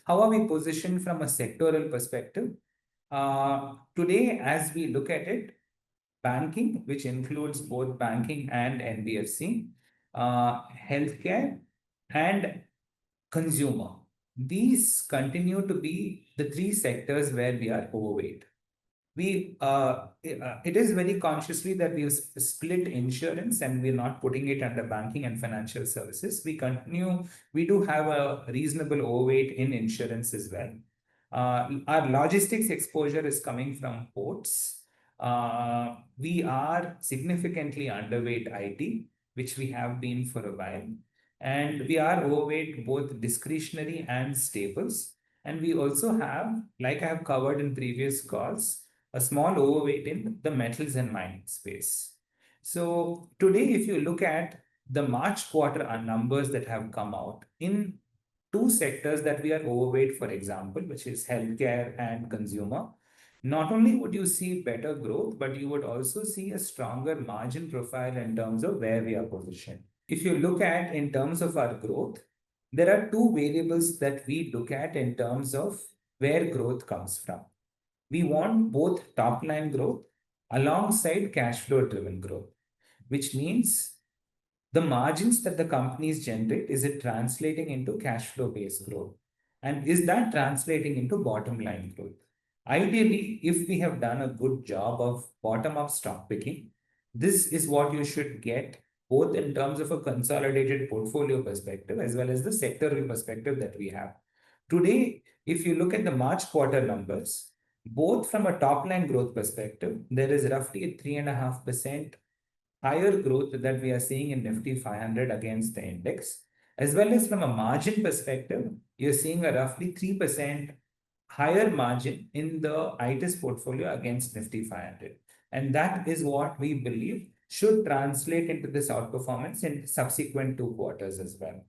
How are we positioned from a sectoral perspective? Today, as we look at it, banking, which includes both banking and NBFC, healthcare, and consumer. These continue to be the three sectors where we are overweight. It is very consciously that we've split insurance and we're not putting it under banking and financial services. We do have a reasonable overweight in insurance as well. Our logistics exposure is coming from ports. We are significantly underweight IT, which we have been for a while. And we are overweight both discretionary and staples. And we also have, like I have covered in previous calls, a small overweight in the metals and mining space. So today, if you look at the March quarter numbers that have come out in two sectors that we are overweight, for example, which is healthcare and consumer, not only would you see better growth, but you would also see a stronger margin profile in terms of where we are positioned. If you look at in terms of our growth, there are two variables that we look at in terms of where growth comes from. We want both top line growth alongside cash flow driven growth, which means the margins that the companies generate, is it translating into cash flow based growth? And is that translating into bottom line growth? Ideally, if we have done a good job of bottom up stock picking, this is what you should get both in terms of a consolidated portfolio perspective as well as the sectoral perspective that we have. Today, if you look at the March quarter numbers, both from a top line growth perspective, there is roughly a 3.5% higher growth that we are seeing in Nifty 500 against the index, as well as from a margin perspective, you're seeing a roughly 3% higher margin in the ITIS portfolio against Nifty 500. And that is what we believe should translate into this outperformance in subsequent 2 quarters as well.